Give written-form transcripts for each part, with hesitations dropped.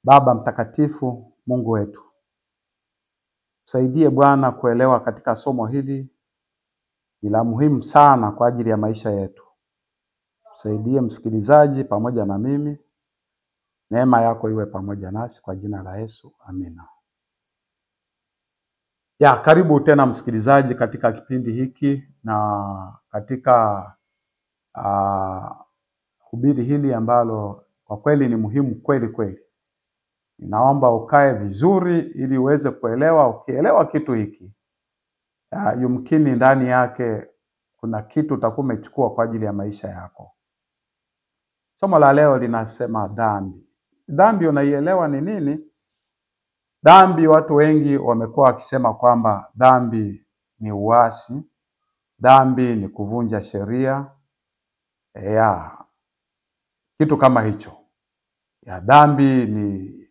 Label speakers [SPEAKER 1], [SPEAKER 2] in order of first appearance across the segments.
[SPEAKER 1] Baba mtakatifu, Mungu wetu, tusaidie Bwana kuelewa katika somo hili ni la muhimu sana kwa ajili ya maisha yetu. Tusaidie msikilizaji pamoja na mimi. Neema yako iwe pamoja nasi kwa jina la Yesu. Amina. Karibu tena msikilizaji katika kipindi hiki na katika hubiri hili ambalo kwa kweli ni muhimu kweli kweli. Ninaomba ukae vizuri ili uweze kuelewa. Ukielewa kitu hiki, yumkini ndani yake kuna kitu utakuwa umechukua kwa ajili ya maisha yako. Somo la leo linasema dhambi. Dhambi unaielewa ni nini? Dhambi, watu wengi wamekuwa wakisema kwamba dhambi ni uasi, dhambi ni kuvunja sheria, kitu kama hicho. Dhambi ni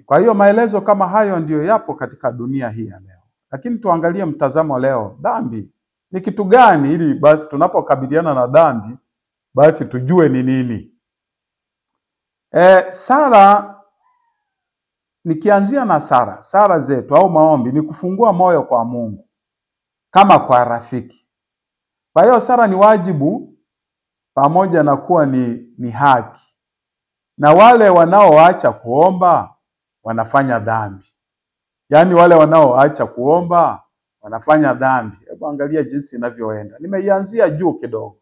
[SPEAKER 1] kwa hiyo maelezo kama hayo ndiyo yapo katika dunia hii ya leo. Lakini tuangalie mtazamo leo. Dhambi ni kitu gani, ili basi tunapokabiliana na dhambi basi tujue ni nini. Sala, nikianzia na sala zetu au maombi ni kufungua moyo kwa Mungu kama kwa rafiki. Kwa hiyo sala ni wajibu pamoja na kuwa ni haki. Na wale wanaoacha kuomba wanafanya dhambi. Yaani wale wanaoacha kuomba wanafanya dhambi. Hebu angalia jinsi inavyoenda. Nimeianzia juu kidogo,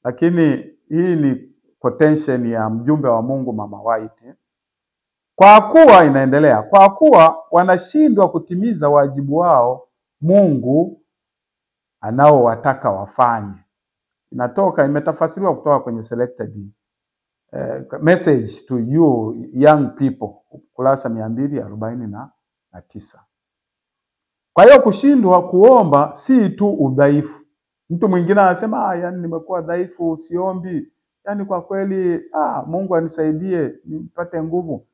[SPEAKER 1] lakini hii ni quotation ya mjumbe wa Mungu Mama White. Kwa kuwa inaendelea, kwa kuwa wanashindwa kutimiza wajibu wao Mungu anaowataka wafanye. Imetafasiriwa kutoka kwenye Selected Message to You Young People, kurasa 249. Kwa hiyo kushindwa kuomba si tu udhaifu. Mtu mwingine anasema yani nimekuwa dhaifu, siombi. Yani kwa kweli Mungu anisaidie nipate nguvu.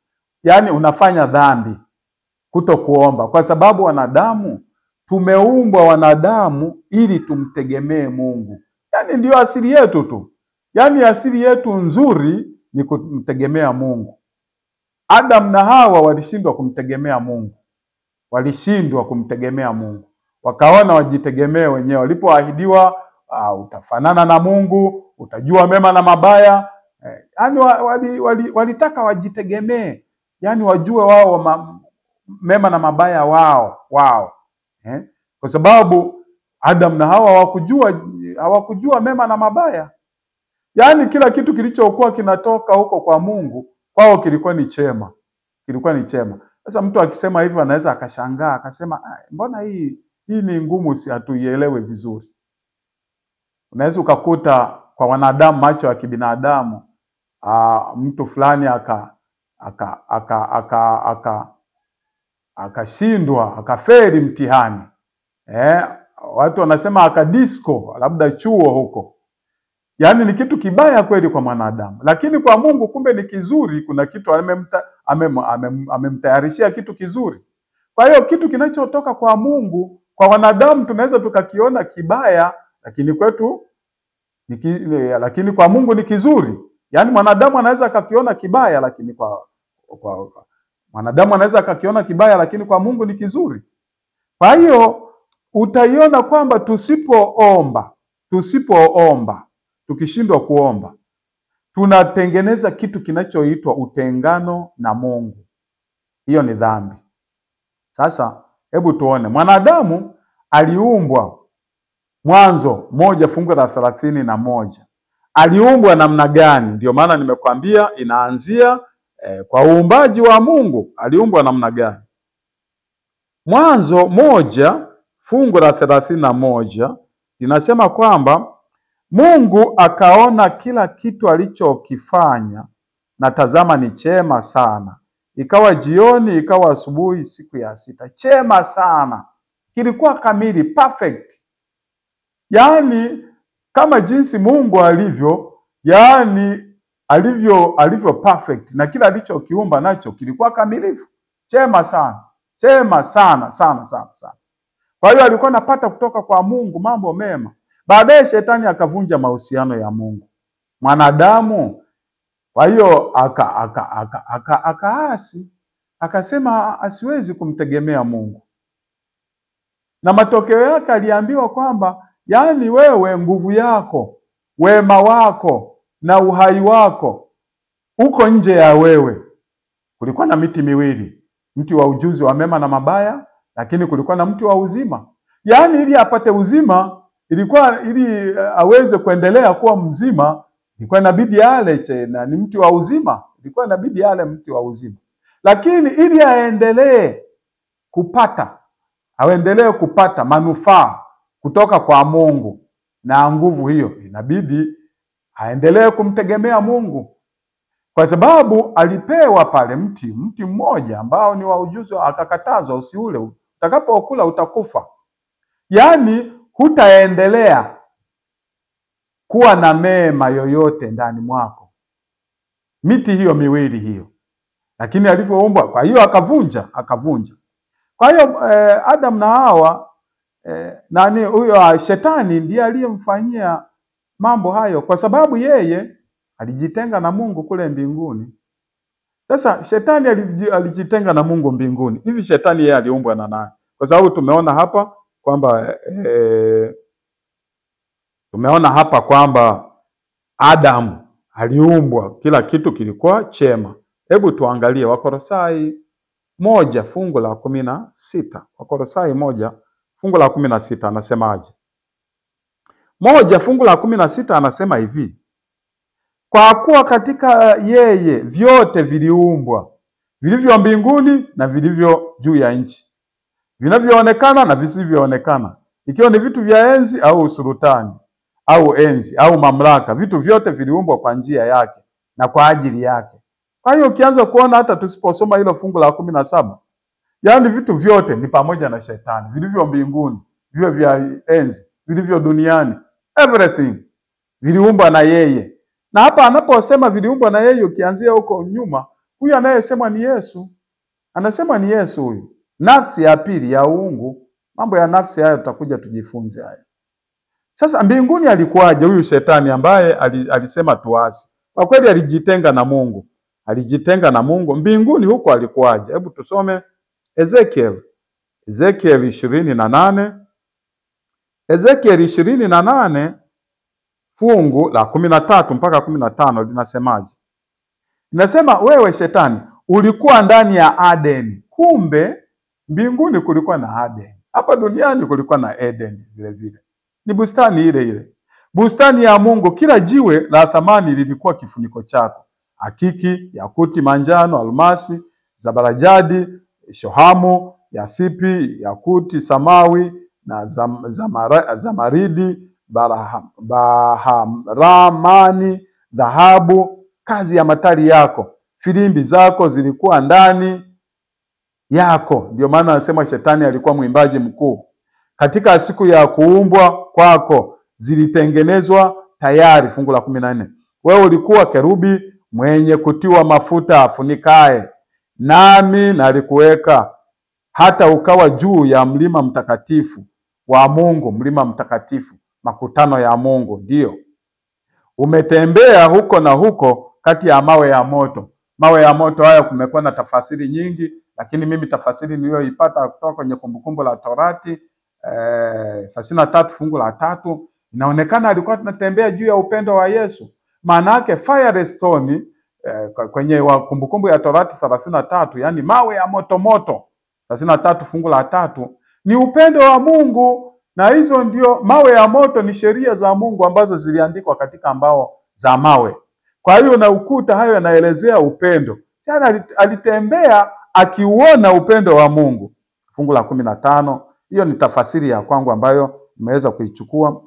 [SPEAKER 1] Yani unafanya dhambi kutokuomba, kwa sababu wanadamu tumeumbwa wanadamu ili tumtegemee Mungu. Yani ndio asili yetu tu. Yani asili yetu nzuri ni kumtegemea Mungu. Adam na Hawa walishindwa kumtegemea Mungu. Wakaona wajitegemee wenyewe. Walipoahidiwa utafanana na Mungu, utajua mema na mabaya. Yani walitaka wajitegemee. Yani wajue wao mema na mabaya wao. Kwa sababu Adam na Hawa hawakujua mema na mabaya. Yani kila kitu kilichokuwa kinatoka huko kwa Mungu kwao kilikuwa ni chema. Sasa mtu akisema hivyo anaweza akashangaa, akasema mbona hii ni ngumu, si hatuielewe vizuri. Unaweza ukakuta kwa wanadamu, macho ya kibinadamu, mtu fulani akashindwa, akafeli mtihani. Watu wanasema akadisco labda chuo huko. Yani ni kitu kibaya kweli kwa mwanadamu, lakini kwa Mungu kumbe ni kizuri. Kuna kitu amemtayarishia kitu kizuri. Kwa hiyo kitu kinachotoka kwa Mungu kwa wanadamu tunaweza tukakiona kibaya, lakini kwa Mungu ni kizuri. Yani mwanadamu anaweza akakiona kibaya, lakini lakini kwa Mungu ni kizuri. Kwa hiyo utaiona kwamba tusipoomba, tukishindwa kuomba, tunatengeneza kitu kinachoitwa utengano na Mungu. Hiyo ni dhambi. Sasa hebu tuone, mwanadamu aliumbwa Mwanzo 1:31. Aliumbwa namna gani? Ndio maana nimekwambia inaanzia kwa uumbaji wa Mungu. Aliumbwa namna gani? Mwanzo 1:31 linasema kwamba Mungu akaona kila kitu alichokifanya, na tazama ni chema sana. Ikawa jioni, ikawa asubuhi, siku ya 6. Chema sana. Kilikuwa kamili, perfect. Yani kama jinsi Mungu alivyo, yani alivyo perfect, na kila alichokiumba nacho kilikuwa kamilifu. Chema sana. Kwa hiyo alikuwa anapata kutoka kwa Mungu mambo mema. Baadaye shetani akavunja mahusiano ya Mungu. Mwanadamu Kwa hiyo akaasi, akasema asiwezi kumtegemea Mungu. Na matokeo yake aliambiwa kwamba yaani wewe nguvu yako, wema wako na uhai wako uko nje ya wewe. Kulikuwa na miti miwili, mti wa ujuzi wa mema na mabaya, lakini kulikuwa na mti wa uzima. Yaani ili apate uzima, ili aweze kuendelea kuwa mzima, ilikuwa inabidi ale na ni mti wa uzima, ilikuwa inabidi ale mti wa uzima. Lakini ili aendelee kupata manufaa kutoka kwa Mungu na nguvu hiyo, inabidi aendelee kumtegemea Mungu. Kwa sababu alipewa pale mti mmoja ambao ni wa ujuzi, akakatazwa usiule, utakapokula utakufa. Yaani hutaendelea kuwa na mema yoyote ndani mwako. Miti hiyo miwili hiyo. Lakini alivyoumbwa, kwa hiyo akavunja. Kwa hiyo Adam na Hawa, huyo shetani ndiye aliyemfanyia mambo hayo, kwa sababu yeye alijitenga na Mungu kule mbinguni. Sasa shetani alijitenga na Mungu mbinguni. Hivi shetani yeye aliumbwa na nani? Kwa sababu tumeona hapa kwamba Adam aliumbwa, kila kitu kilikuwa chema. Hebu tuangalie Wakolosai 1:16. Wakolosai 1:16 anasemaje? 1:16 anasema hivi: kwa kuwa katika yeye vyote viliumbwa, vilivyo mbinguni na vilivyo juu ya nchi, vinavyoonekana na visivyoonekana, ikiwa ni vitu vya enzi au usultani au enzi au mamlaka, vitu vyote viliumbwa kwa njia yake na kwa ajili yake. Kwa hiyo ukianza kuona hata tusiposoma hilo fungu la 17, yaani vitu vyote ni pamoja na shetani, vilivyo mbinguni, vile vya enzi, vilivyo duniani, everything viliumbwa na yeye. Na hapa anaposema viliumbwa na yeye, ukianzia huko nyuma, huyu anayesema ni Yesu. Anasema ni Yesu huyu. Nafsi ya pili ya uungu. Mambo ya nafsi haya tutakuja tujifunze haya. Sasa mbinguni alikuwaje huyu shetani ambaye alisema tuasi? Kwa kweli alijitenga na Mungu. Mbinguni huko alikuwaje? Hebu tusome Ezekiel 28. Ezekiel 28 fungu la 13 mpaka 15 linasemaje? Linasema, wewe shetani ulikuwa ndani ya Adeni. Kumbe mbinguni kulikuwa na Adeni. Hapa duniani kulikuwa na Edeni vile vile. Ni bustani ile. Bustani ya Mungu, kila jiwe la thamani lilikuwa kifuniko chako. Akiki, yakuti manjano, almasi, zabarajadi, shohamu, yasipi, yakuti, samawi na zamaridi, baharamani, dhahabu, kazi ya matari yako. Filimbi zako zilikuwa ndani yako. Ndio maana anasema shetani alikuwa mwimbaji mkuu. Katika siku ya kuumbwa kwako zilitengenezwa tayari. Fungu la 14. Wewe ulikuwa kerubi mwenye kutiwa mafuta afunikae, nami nalikuweka hata ukawa juu ya mlima mtakatifu wa Mungu. Mlima mtakatifu, makutano ya Mungu. Ndio umetembea huko na huko kati ya mawe ya moto. Mawe ya moto haya kumekuwa na tafasiri nyingi, lakini mimi tafasiri niliyoipata kutoka kwenye Kumbukumbu la Torati 33 fungu la 3, inaonekana alikuwa tunatembea juu ya upendo wa Yesu. Maana yake firestone kwenye Kumbukumbu ya Torati 33, yani mawe ya moto 33 fungu la 3 ni upendo wa Mungu, na hizo ndio mawe ya moto ni sheria za Mungu ambazo ziliandikwa katika mbao za mawe. Kwa hiyo na ukuta hayo yanaelezea upendo. Jana alitembea akiuona upendo wa Mungu. Fungu la 15, hiyo ni tafasiri ya kwangu ambayo nimeweza kuichukua.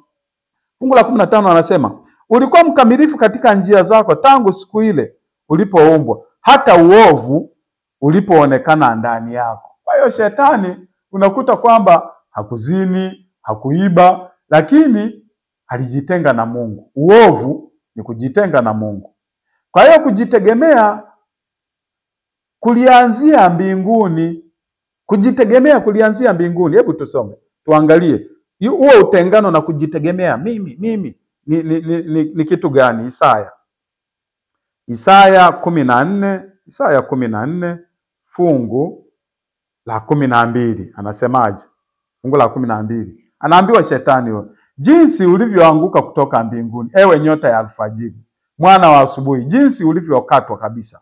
[SPEAKER 1] Fungu la 15 anasema, ulikuwa mkamilifu katika njia zako tangu siku ile ulipoumbwa, hata uovu ulipoonekana ndani yako. Kwa hiyo shetani unakuta kwamba hakuzini, hakuiba, lakini alijitenga na Mungu. Uovu ni kujitenga na Mungu. Kwa hiyo kujitegemea kulianzia mbinguni. Kujitegemea kulianzia mbinguni. Hebu tusome, tuangalie huo utengano na kujitegemea mimi ni kitu gani? Isaya Isaya 14 fungu la 12 anasemaje? Fungu la 12 anaambiwa shetani huyo, jinsi ulivyoanguka kutoka mbinguni, ewe nyota ya alfajiri, mwana wa asubuhi, jinsi ulivyokatwa kabisa,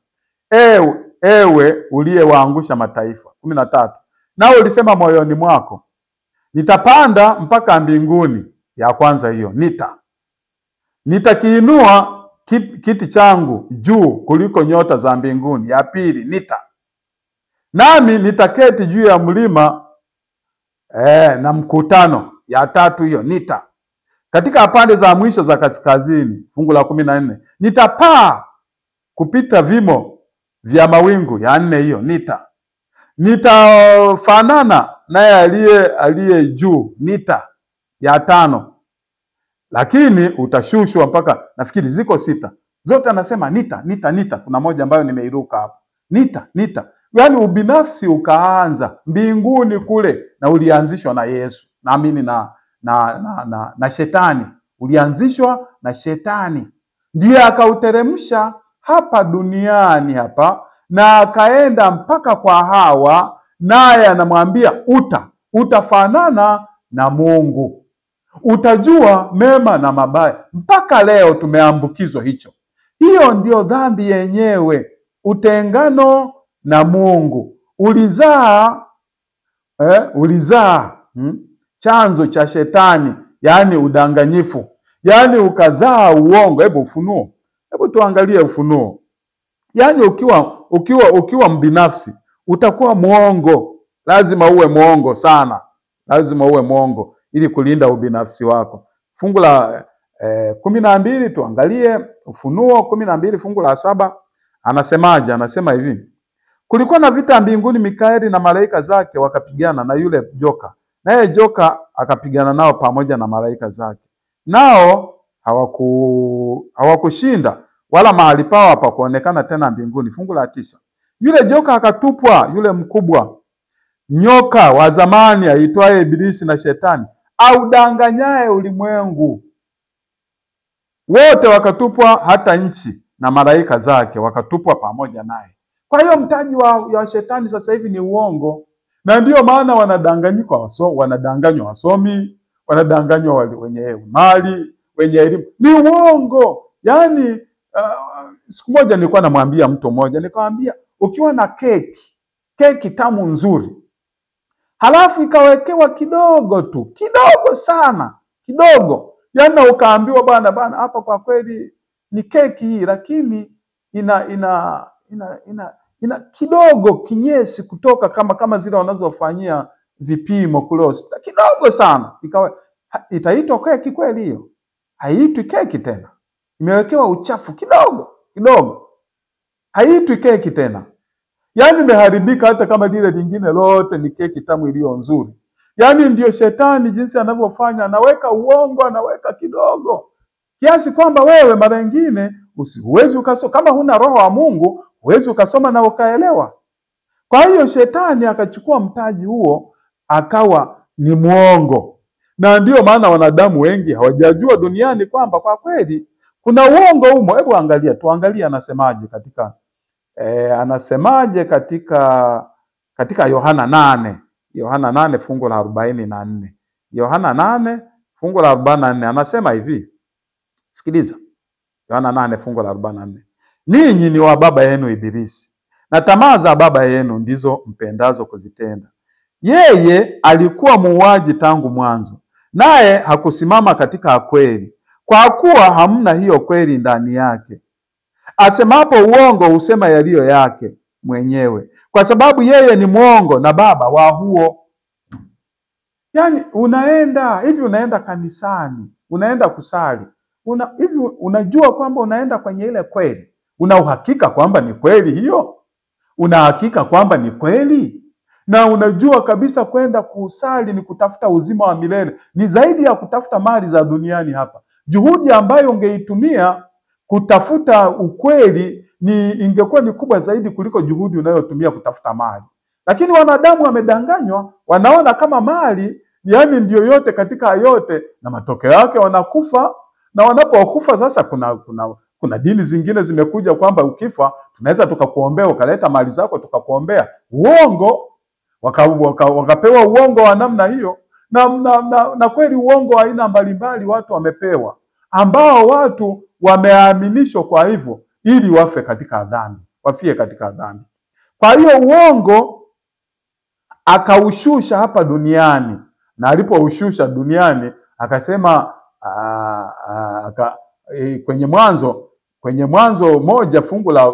[SPEAKER 1] ewe uliyewaangusha mataifa. 13 nao ulisema moyoni mwako, nitapanda mpaka mbinguni. Ya kwanza hiyo, nitakiinua kiti changu juu kuliko nyota za mbinguni. Ya pili, nami nitaketi juu ya mlima na mkutano. Ya tatu hiyo, katika pande za mwisho za kaskazini. Fungu la 14, nitapaa kupita vimo vya mawingu. Ya 4 hiyo, nitafanana naye aliye juu. Ya 5, lakini utashushwa mpaka, nafikiri ziko 6 zote anasema nita. Kuna moja ambayo nimeiruka hapo, nita. Yaani ubinafsi ukaanza mbinguni kule, na ulianzishwa na Yesu, naamini na shetani. Ulianzishwa na shetani, ndiye akauteremsha hapa duniani hapa, na akaenda mpaka kwa Hawa, naye anamwambia utafanana na Mungu, utajua mema na mabaya. Mpaka leo tumeambukizwa hicho. Hiyo ndio dhambi yenyewe, utengano na Mungu. Ulizaa chanzo cha shetani, yaani udanganyifu, yaani ukazaa uongo. Hebu tuangalie Ufunuo. Yaani ukiwa mbinafsi utakuwa muongo. Lazima uwe muongo sana, lazima uwe muongo ili kulinda ubinafsi wako. Fungu la 12 tuangalie Ufunuo 12 fungu la 7 anasemaje? Anasema hivi, kulikuwa na vita mbinguni, Mikaeli na malaika zake wakapigana na yule joka, naye joka akapigana nao pamoja na malaika zake, nao hawakushinda, wala mahali pao hapakuonekana tena mbinguni. Fungu la 9, yule joka akatupwa, yule mkubwa nyoka wa zamani aitwaye Ibilisi na Shetani, audanganyaye ulimwengu wote, wakatupwa, hata nchi na malaika zake wakatupwa pamoja naye. Kwa hiyo mtaji wa shetani sasa hivi ni uongo, na ndio maana wanadanganywa wasomi, wanadanganywa wenye mali, wenye elimu. Ni uongo. Yaani siku moja nilikuwa namwambia mtu mmoja, nikamwambia, ukiwa na keki tamu nzuri, halafu ikawekewa kidogo tu, kidogo sana, yaani ukaambiwa bana hapa kwa kweli ni keki hii, lakini ina kidogo kinyesi kutoka kama zile wanazofanyia vipimo kule hospitali, kidogo sana, itaitwa keki kweli hiyo? Haitwi keki tena. Imewekewa uchafu kidogo, haitwi keki tena. Yaani imeharibika, hata kama lile lingine lote ni keki tamu iliyo nzuri. Yaani ndio shetani jinsi anavyofanya, anaweka uongo, anaweka kidogo, kiasi kwamba wewe mara nyingine huwezi ukasoma. Kama huna roho wa Mungu huwezi ukasoma na ukaelewa. Kwa hiyo shetani akachukua mtaji huo, akawa ni muongo. Na ndio maana wanadamu wengi hawajajua duniani kwamba kwa kweli kuna uongo humo. Hebu tuangalie anasemaje katika Yohana 8 fungu la 44. Yohana 8 fungu la 44 anasema hivi. Sikiliza. Yohana 8 fungu la 44. Ninyi ni wa baba yenu Ibilisi, na tamaa za baba yenu ndizo mpendazo kuzitenda. Yeye alikuwa muuaji tangu mwanzo, naye hakusimama katika kweli, kwa kuwa hamna hiyo kweli ndani yake. Asemapo uongo husema yaliyo yake mwenyewe, kwa sababu yeye ni mwongo na baba wa huo. Yaani unaenda kanisani, unaenda kusali, unajua kwamba unaenda kwenye ile kweli? Una uhakika kwamba ni kweli hiyo? Una hakika kwamba ni kweli? Na unajua kabisa kwenda kusali ni kutafuta uzima wa milele, ni zaidi ya kutafuta mali za duniani hapa. Juhudi ambayo ungeitumia kutafuta ukweli ingekuwa ni kubwa zaidi kuliko juhudi unayotumia kutafuta mali. Lakini wanadamu wamedanganywa, wanaona kama mali yaani ndio yote katika yote, na matokeo yake wanakufa. Na wanapokufa sasa Kuna dini zingine zimekuja kwamba ukifa tunaweza tukakuombea, ukaleta mali zako tukakuombea. Uongo. Wakapewa uongo wa namna hiyo, na kweli uongo wa aina mbalimbali watu wamepewa, ambao watu wameaminishwa kwa hivyo ili wafe katika dhambi, wafie katika dhambi. Kwa hiyo uongo akaushusha hapa duniani, na alipoushusha duniani akasema kwenye Mwanzo 1 fungu la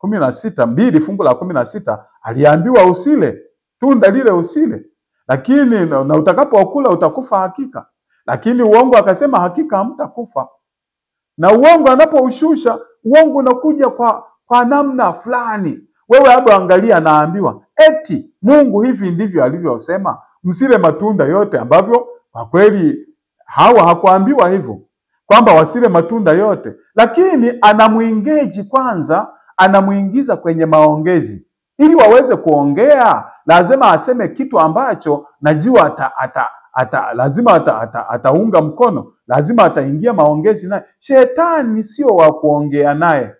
[SPEAKER 1] 16, 2 fungu la 16, aliambiwa usile tunda lile, usile, lakini na utakapokula utakufa hakika. Lakini uongo akasema hakika hamtakufa. Na uongo anapoushusha, uongo unakuja kwa namna fulani. Wewe hapo angalia, naambiwa eti Mungu hivi ndivyo alivyosema, msile matunda yote, ambavyo kwa kweli Hawa hakuambiwa hivyo kwamba wasile matunda yote, lakini anamuingeji kwanza, anamuingiza kwenye maongezi ili waweze kuongea. Lazima aseme kitu ambacho najua lazima ataunga mkono, lazima ataingia maongezi naye. Shetani sio wa kuongea naye.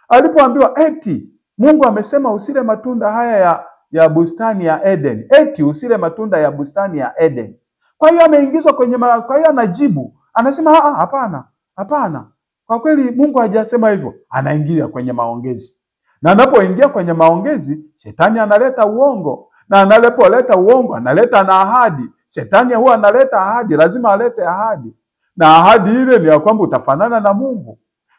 [SPEAKER 1] Alipoambiwa eti Mungu amesema usile matunda haya ya bustani ya Eden, eti usile matunda ya bustani ya Eden. Kwa hiyo ameingizwa kwenye kwa hiyo anajibu, anasema hapana, kwa kweli Mungu hajasema hivyo. Anaingia kwenye maongezi, na anapoingia kwenye maongezi, shetani analeta uongo, na analepoleta uongo analeta na ahadi. Shetani huwa analeta ahadi, lazima alete ahadi, na ahadi ile ni ya kwamba utafanana na Mungu.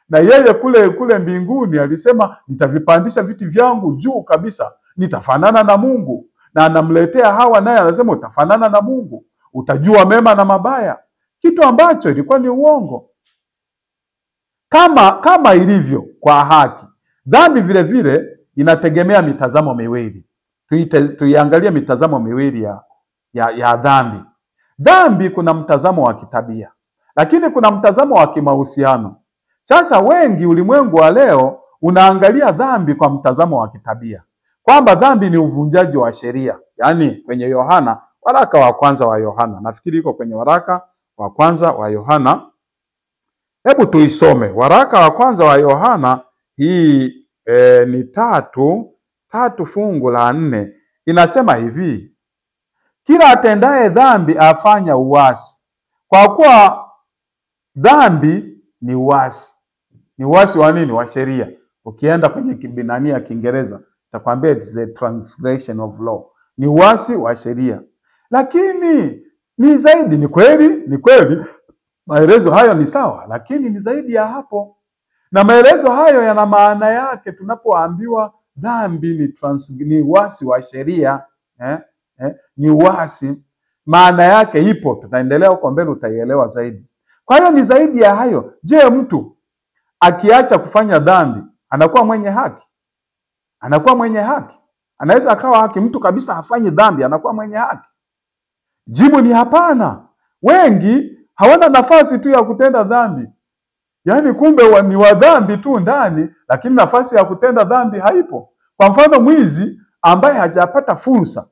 [SPEAKER 1] Na yeye kule mbinguni alisema nitavipandisha viti vyangu juu kabisa, nitafanana na Mungu. Na anamletea Hawa, naye anasema utafanana na Mungu, utajua mema na mabaya, kitu ambacho ilikuwa ni uongo. Kama ilivyo kwa haki, dhambi vile vile inategemea mitazamo miwili. Tuiangalie mitazamo miwili ya dhambi. Dhambi kuna mtazamo wa kitabia, lakini kuna mtazamo wa kimahusiano. Sasa wengi ulimwengu wa leo unaangalia dhambi kwa mtazamo wa kitabia, kwamba dhambi ni uvunjaji wa sheria. Yaani kwenye waraka wa kwanza wa Yohana, nafikiri iko kwenye waraka wa kwanza wa Yohana. Hebu tuisome waraka wa kwanza wa Yohana, hii ni 3 fungu la 4. Inasema hivi: kila atendaye dhambi afanya uasi, kwa kuwa dhambi ni uasi. Ni uasi wa nini? Wa sheria. Ukienda kwenye kibinania ya Kiingereza itakwambia it's a transgression of law. Ni uasi wa sheria. Lakini ni zaidi, ni kweli maelezo hayo ni sawa, lakini ni zaidi ya hapo. Na maelezo hayo yana maana yake tunapoambiwa dhambi ni uasi wa sheria, ni uasi. Maana yake ipo, tutaendelea huko mbele utaielewa zaidi. Kwa hiyo ni zaidi ya hayo. Je, mtu akiacha kufanya dhambi anakuwa mwenye haki? Anakuwa mwenye haki? Anaweza akawa haki mtu kabisa hafanyi dhambi, anakuwa mwenye haki? Jibu ni hapana. Wengi hawana nafasi tu ya kutenda dhambi. Yaani kumbe ni wa dhambi tu ndani, lakini nafasi ya kutenda dhambi haipo. Kwa mfano, mwizi ambaye hajapata fursa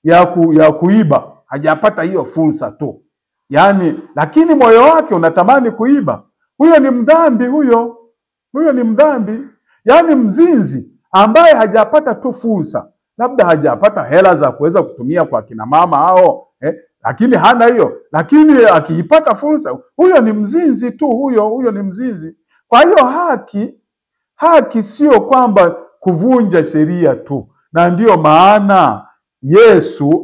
[SPEAKER 1] ya kuiba, hajapata hiyo fursa tu. Yaani, lakini moyo wake unatamani kuiba. Huyo ni mdhambi, huyo ni mdhambi. Yaani mzinzi ambaye hajapata tu fursa, labda hajapata hela za kuweza kutumia kwa kina mama hao, lakini hana hiyo, lakini akiipata fursa, huyo ni mzinzi tu, huyo ni mzinzi. Kwa hiyo haki sio kwamba kuvunja sheria tu. Na ndiyo maana Yesu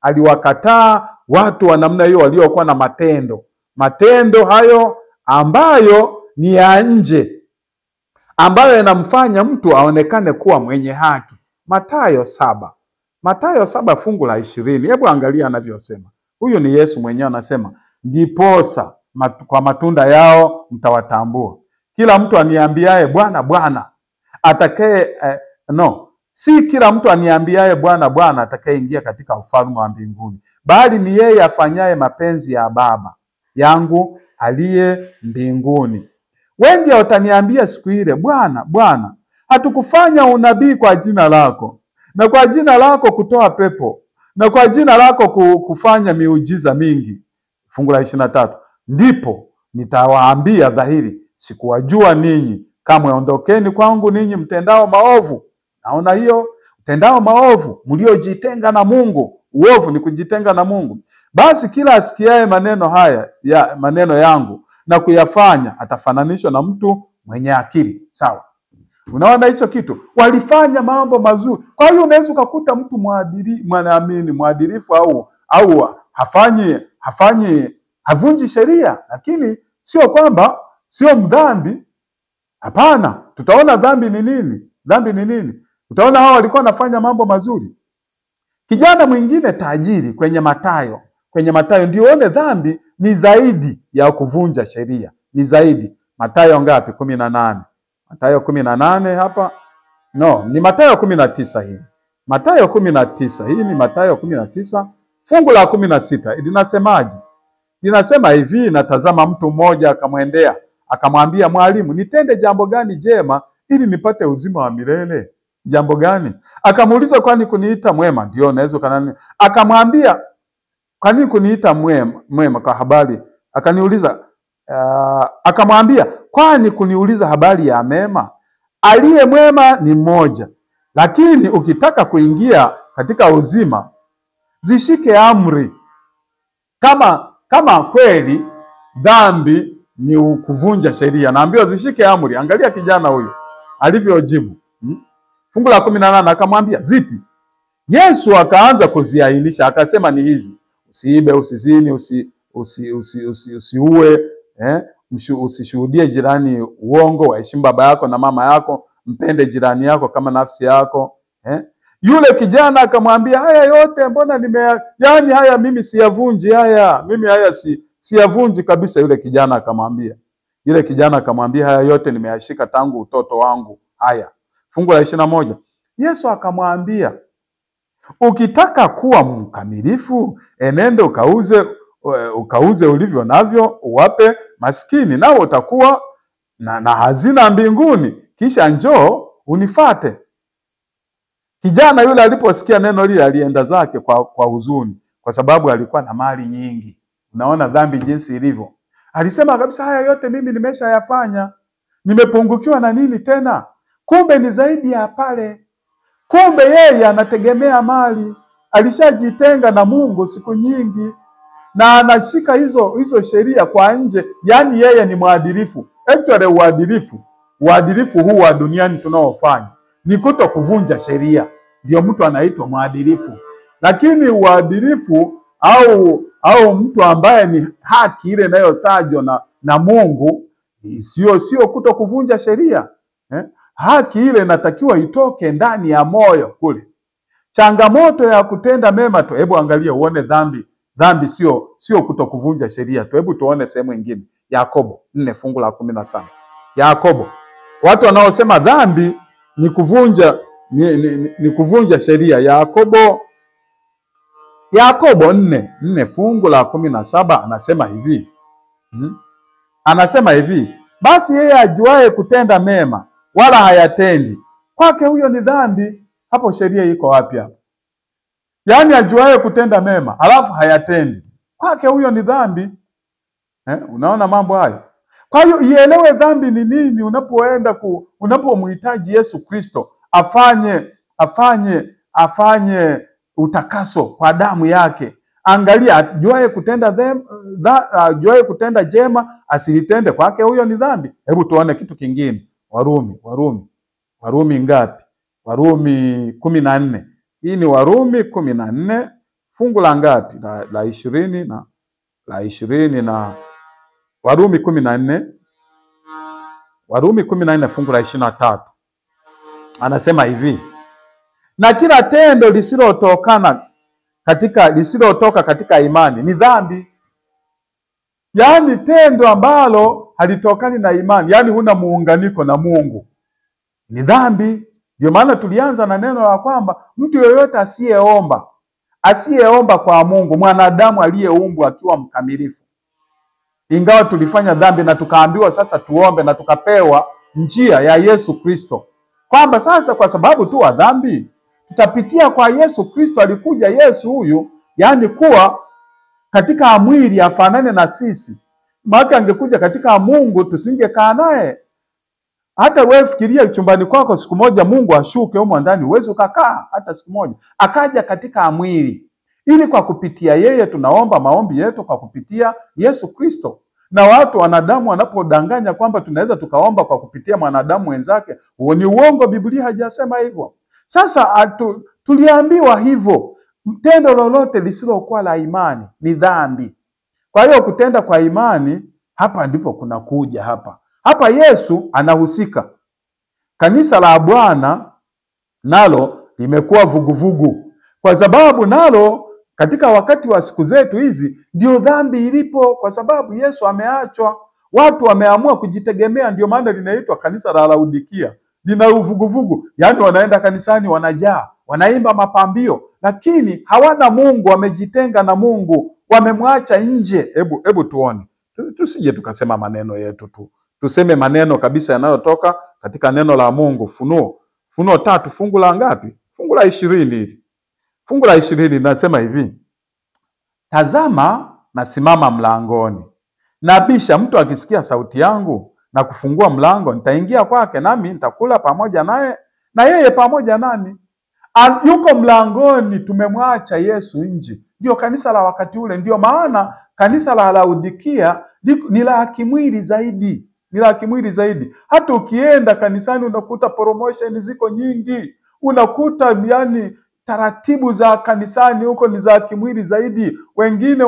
[SPEAKER 1] aliwakataa watu wa namna hiyo waliokuwa na matendo hayo ambayo ni ya nje, ambayo yanamfanya mtu aonekane kuwa mwenye haki. Mathayo 7 fungu la 20. Hebu angalia anavyosema. Huyu ni Yesu mwenyewe anasema, ndiposa kwa matunda yao mtawatambua. Kila mtu aniambiaye Bwana Bwana si kila mtu aniambiaye Bwana Bwana atakayeingia katika ufalme wa mbinguni, bali ni yeye afanyaye mapenzi ya Baba yangu aliye mbinguni. Wengi wataniambia siku ile, Bwana Bwana, hatukufanya unabii kwa jina lako, na kwa jina lako kutoa pepo, na kwa jina lako kufanya miujiza mingi? Fungu la 23. Ndipo nitawaambia dhahiri, sikuwajua ninyi, kamwe ondokeni kwangu ninyi mtendao maovu. Naona hiyo, mtendao maovu, mliojitenga na Mungu. Uovu ni kujitenga na Mungu. Basi kila asikiaye maneno yangu na kuyafanya atafananishwa na mtu mwenye akili. Sawa. Unaona hicho kitu? Walifanya mambo mazuri. Kwa hiyo unaweza ukakuta mtu mwadilifu au havunji sheria, lakini sio kwamba sio mdhambi. Hapana, tutaona dhambi ni nini? Dhambi ni nini? Utaona hao walikuwa wanafanya mambo mazuri. Kijana mwingine tajiri kwenye Mathayo ndio uone dhambi ni zaidi ya kuvunja sheria. Ni zaidi. Mathayo ngapi? 18. Mathayo 18 hapa. No, ni Mathayo 19 hii. Mathayo 19. Hii ni Mathayo 19 fungu la 16. Linasemaje? Linasema hivi, natazama mtu mmoja akamwendea, akamwambia, mwalimu, nitende jambo gani jema ili nipate uzima wa milele? Jambo gani? Akamuuliza, kwani kuniita mwema? Ndio, naweza kanani. Akamwambia, kwani kuniita mwema kwa habari? Akaniuliza, akamwambia, kwani kuniuliza habari ya mema? Aliye mwema ni mmoja, lakini ukitaka kuingia katika uzima, zishike amri. Kama kweli dhambi ni kuvunja sheria, naambiwa zishike amri. Angalia kijana huyo alivyojibu. Fungu la 18 akamwambia, zipi? Yesu akaanza kuziainisha, akasema ni hizi: usiibe, usizini, usiue, usishuhudie jirani uongo, waheshimu baba yako na mama yako, mpende jirani yako kama nafsi yako. Yule kijana akamwambia, haya yote mbona haya mimi siyavunji haya. Mimi haya siyavunji kabisa. Yule kijana akamwambia, haya yote nimeyashika tangu utoto wangu. Haya. Fungu la 21. Yesu akamwambia, ukitaka kuwa mkamilifu, enende ukauze ulivyo navyo, uwape maskini, nao utakuwa na hazina mbinguni, kisha njoo unifuate. Kijana yule aliposikia neno lile alienda zake kwa huzuni, kwa sababu alikuwa na mali nyingi. Unaona dhambi jinsi ilivyo. Alisema kabisa, haya yote mimi nimeshayafanya, nimepungukiwa na nini tena? Kumbe ni zaidi ya pale. Kumbe yeye anategemea mali, alishajitenga na Mungu siku nyingi, na anashika hizo sheria kwa nje. Yani yeye ni mwadilifu. Actually uadilifu huu wa duniani tunaofanya ni kuto kuvunja sheria, ndio mtu anaitwa mwadilifu. Lakini uadilifu au mtu ambaye ni haki ile inayotajwa na Mungu, sio kuto kuvunja sheria. Haki ile inatakiwa itoke ndani ya moyo kule. Changamoto ya kutenda mema tu. Hebu angalia uone dhambi sio kutokuvunja sheria tu. Hebu tuone sehemu nyingine. Yakobo 4 fungu la 17. Yakobo. Watu wanaosema dhambi ni kuvunja sheria. Yakobo 4 fungu la 17 anasema hivi. Anasema hivi, basi yeye ajuaye kutenda mema wala hayatendi, kwake huyo ni dhambi. Hapo sheria iko wapi hapo? Yaani ajuaye kutenda mema halafu hayatendi, kwake huyo ni dhambi. Unaona mambo hayo? Kwa hiyo ielewe dhambi ni nini unapomhitaji Yesu Kristo afanye utakaso kwa damu yake. Angalia, ajuaye kutenda jema asilitende, kwake huyo ni dhambi. Hebu tuone kitu kingine. Warumi ngapi? Warumi 14. Hii ni Warumi 14 fungu la ngapi? La 20 na Warumi 14. Warumi 14 fungu la 23. Anasema hivi, na kila tendo lisilotoka katika imani ni dhambi. Yaani tendo ambalo halitokani na imani, yaani huna muunganiko na Mungu, ni dhambi. Ndio maana tulianza na neno la kwamba mtu yoyote asiyeomba kwa Mungu, mwanadamu aliyeumbwa akiwa mkamilifu, ingawa tulifanya dhambi na tukaambiwa sasa tuombe, na tukapewa njia ya Yesu Kristo, kwamba sasa kwa sababu tu wa dhambi tutapitia kwa Yesu Kristo. Alikuja Yesu huyu, yaani kuwa katika mwili afanane na sisi, Maana angekuja katika Mungu tusingekaa naye. Hata wewe fikiria chumbani kwako siku moja Mungu ashuke humo ndani, uweze ukakaa hata siku moja. Akaja katika mwili. Ili kwa kupitia yeye tunaomba maombi yetu kwa kupitia Yesu Kristo. Na watu wanadamu wanapodanganya kwamba tunaweza tukaomba kwa kupitia mwanadamu wenzake, huo ni uongo, Biblia haijasema hivyo. Sasa tuliambiwa hivyo, tendo lolote lisilokuwa la imani ni dhambi. Kwa hiyo kutenda kwa imani, hapa ndipo kuna kuja hapa Yesu anahusika. Kanisa la Bwana nalo limekuwa vuguvugu, kwa sababu nalo katika wakati wa siku zetu hizi ndio dhambi ilipo, kwa sababu Yesu ameachwa. Watu wameamua kujitegemea, ndio maana linaitwa kanisa la Laodikia. Lina uvuguvugu, yaani wanaenda kanisani wanajaa, wanaimba mapambio, lakini hawana Mungu, wamejitenga na Mungu, wamemwacha nje. Hebu tuone. Tusije tukasema maneno yetu tu. Tuseme maneno kabisa yanayotoka katika neno la Mungu. Funuo 3 fungu la ngapi? Fungu la 20. Fungu la 20 linasema hivi: tazama nasimama mlangoni, nabisha, mtu akisikia sauti yangu na kufungua mlango, nitaingia kwake, nami nitakula pamoja naye na yeye pamoja nami. Yuko mlangoni, tumemwacha Yesu nje. Ndio kanisa la wakati ule. Ndio maana kanisa la Laodikia ni la kimwili zaidi. Ni la kimwili zaidi. Hata ukienda kanisani unakuta promotion ziko nyingi. Unakuta yani taratibu za kanisani huko ni za kimwili zaidi. Wengine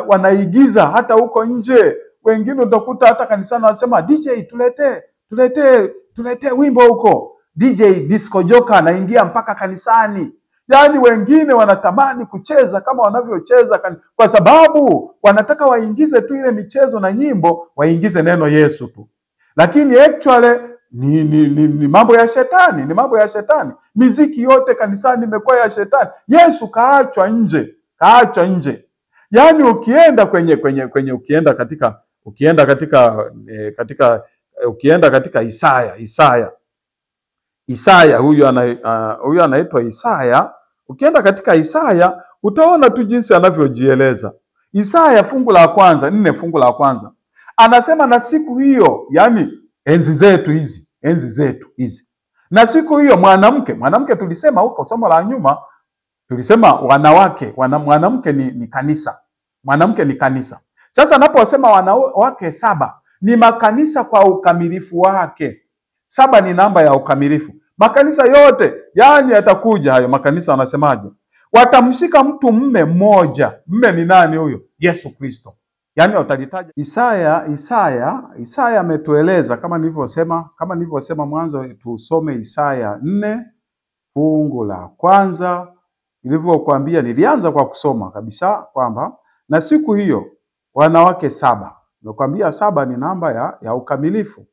[SPEAKER 1] wanaigiza hata huko nje. Wengine utakuta hata kanisani wanasema DJ tuletee wimbo huko. DJ Disco Joka anaingia mpaka kanisani. Yaani wengine wanatamani kucheza kama wanavyocheza kwa sababu wanataka waingize tu ile michezo na nyimbo, waingize neno Yesu tu. Lakini actually ni mambo ya shetani, ni mambo ya shetani. Miziki yote kanisani imekuwa ya shetani. Yesu kaachwa nje, kaachwa nje. Yaani ukienda ukienda katika Isaya, huyu anaitwa Isaya. Ukienda katika Isaya utaona tu jinsi anavyojieleza. Isaya fungu la kwanza, 4 fungu la kwanza. Anasema na siku hiyo, yani enzi zetu hizi. Na siku hiyo mwanamke tulisema huko somo la nyuma, tulisema wanawake, mwanamke ni kanisa. Mwanamke ni kanisa. Sasa anaposema wanawake 7 ni makanisa kwa ukamilifu wake. 7 ni namba ya ukamilifu. Makanisa yote, yani yatakuja hayo makanisa, wanasemaje? Watamshika mtu mme mmoja. Mme ni nani huyo? Yesu Kristo. Yani utalitaja Isaya ametueleza kama nilivyosema mwanzo. Tusome Isaya 4 fungu la kwanza. Nilivyokuambia, nilianza kwa kusoma kabisa kwamba na siku hiyo wanawake 7. Nakwambia 7 ni namba ya ukamilifu.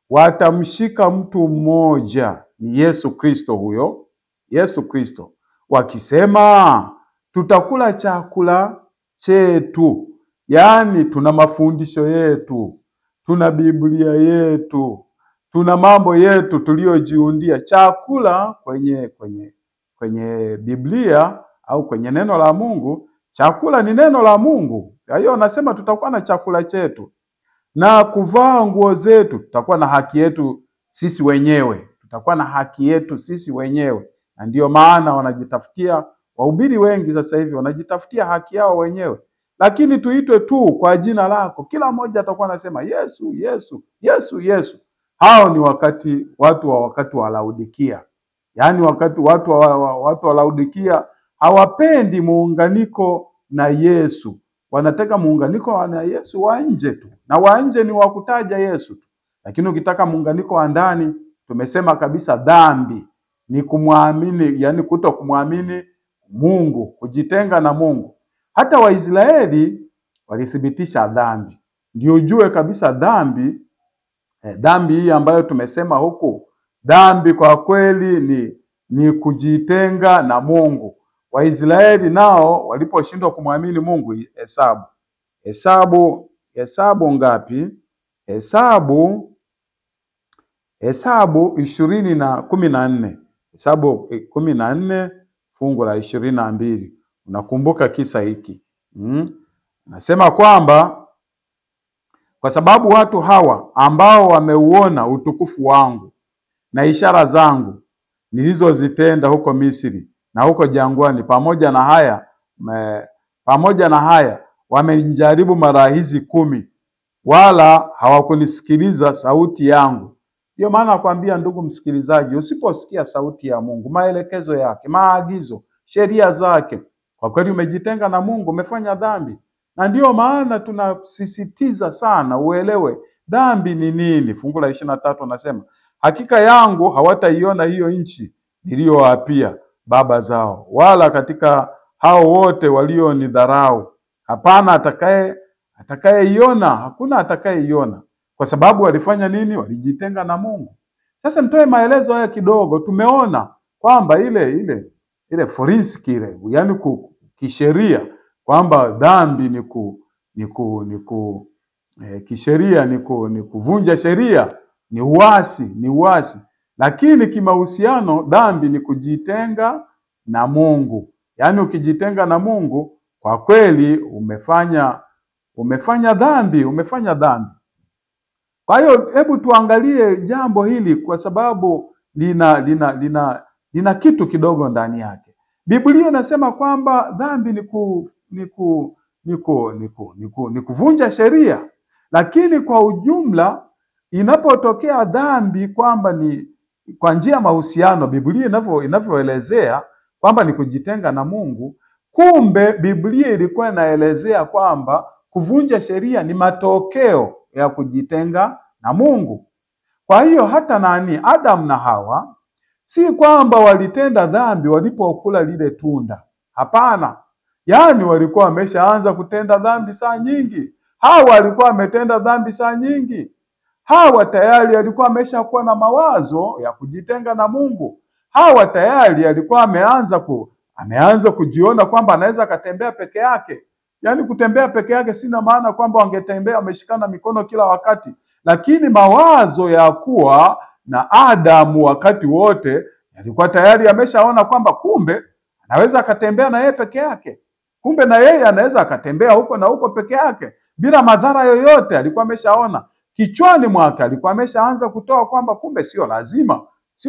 [SPEAKER 1] Watamshika mtu mmoja, ni Yesu Kristo huyo, Yesu Kristo, wakisema tutakula chakula chetu. Yaani tuna mafundisho yetu, tuna Biblia yetu, tuna mambo yetu tuliojiundia. Chakula kwenye Biblia au kwenye neno la Mungu, chakula ni neno la Mungu. Kwa hiyo anasema tutakuwa na chakula chetu. Na kuvaa nguo zetu, tutakuwa na haki yetu sisi wenyewe. Tutakuwa na haki yetu sisi wenyewe. Na ndio maana wanajitafutia, wahubiri wengi sasa hivi wanajitafutia haki yao wenyewe. Lakini tuitwe tu kwa jina lako. Kila mmoja atakuwa anasema Yesu, Yesu, Yesu, Yesu. Hao ni watu wa Laodikia. Yaani watu wa Laodikia hawapendi muunganiko na Yesu. Wanataka muunganiko na Yesu wa nje tu. Na wa nje ni wa kutaja Yesu tu. Lakini ukitaka muunganiko wa ndani, tumesema kabisa dhambi ni kumwamini, yani kutokumwamini Mungu, kujitenga na Mungu. Hata Waisraeli walithibitisha dhambi. Ndio ujue kabisa dhambi hii ambayo tumesema huku, dhambi kwa kweli ni kujitenga na Mungu. Waisraeli nao waliposhindwa kumwamini Mungu, Hesabu ngapi? Hesabu 20:14. Hesabu 14 fungu la 22. Unakumbuka kisa hiki? Nasema kwamba Kwa sababu watu hawa ambao wameuona utukufu wangu na ishara zangu nilizozitenda huko Misri na huko jangwani, pamoja na haya wamenijaribu mara hizi 10, wala hawakunisikiliza sauti yangu. Ndio maana nakwambia ndugu msikilizaji, usiposikia sauti ya Mungu, maelekezo yake, maagizo, sheria zake, kwa kweli umejitenga na Mungu, umefanya dhambi. Na ndio maana tunasisitiza sana uelewe dhambi ni nini. Fungu la 23 nasema, hakika yangu hawataiona hiyo nchi niliyowaapia baba zao, wala katika hao wote walionidharau hapana atakayeiona, hakuna atakayeiona. Kwa sababu walifanya nini? Walijitenga na Mungu. Sasa nitoe maelezo haya kidogo. Tumeona kwamba ile forensic ile, yani kisheria, kwamba dhambi kisheria ni kuvunja sheria, ni uasi. Lakini kimahusiano dhambi ni kujitenga na Mungu. Yaani ukijitenga na Mungu, kwa kweli umefanya dhambi. Kwa hiyo hebu tuangalie jambo hili, kwa sababu lina kitu kidogo ndani yake. Biblia inasema kwamba dhambi ni kuvunja sheria, lakini kwa ujumla inapotokea dhambi kwamba ni kwa njia ya mahusiano, Biblia inavyoelezea kwamba ni kujitenga na Mungu, kumbe Biblia ilikuwa inaelezea kwamba kuvunja sheria ni matokeo ya kujitenga na Mungu. Kwa hiyo hata Adam na Hawa, si kwamba walitenda dhambi walipokula lile tunda. Hapana. Yaani walikuwa wameshaanza kutenda dhambi saa nyingi. Hawa alikuwa ametenda dhambi saa nyingi. Hawa tayari alikuwa ameshakuwa na mawazo ya kujitenga na Mungu. Hawa tayari alikuwa ameanza kujiona kwamba anaweza akatembea peke yake. Yaani kutembea peke yake sina maana kwamba wangetembea wameshikana mikono kila wakati, lakini mawazo ya kuwa na Adamu wakati wote alikuwa tayari ameshaona kwamba kumbe anaweza akatembea na yeye peke yake. Kumbe na yeye anaweza akatembea huko na huko peke yake bila madhara yoyote. Alikuwa ameshaona kichwani mwake, alikuwa ameshaanza kutoa kwamba kumbe sio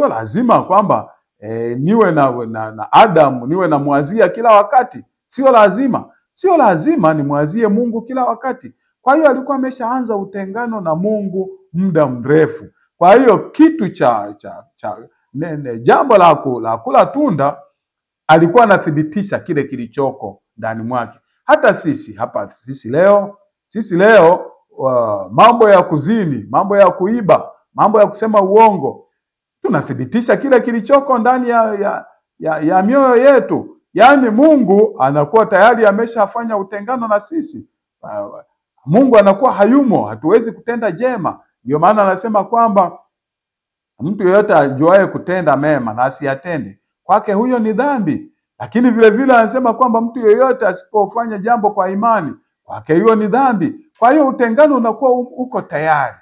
[SPEAKER 1] lazima kwamba niwe na Adamu, niwe na mwazia kila wakati. Sio lazima nimwazie Mungu kila wakati. Kwa hiyo alikuwa ameshaanza utengano na Mungu muda mrefu. Kwa hiyo kitu jambo la kula tunda alikuwa anathibitisha kile kilichoko ndani mwake. Hata sisi leo mambo ya kuzini, mambo ya kuiba, mambo ya kusema uongo, tunathibitisha kile kilichoko ndani ya mioyo yetu. Yaani Mungu anakuwa tayari ameshafanya utengano na sisi. Mungu anakuwa hayumo, hatuwezi kutenda jema. Ndio maana anasema kwamba mtu yeyote ajuaye kutenda mema na asiyatende, kwake huyo ni dhambi. Lakini vile vile anasema kwamba mtu yeyote asipofanya jambo kwa imani, kwake hiyo ni dhambi. Kwa hiyo utengano unakuwa uko tayari.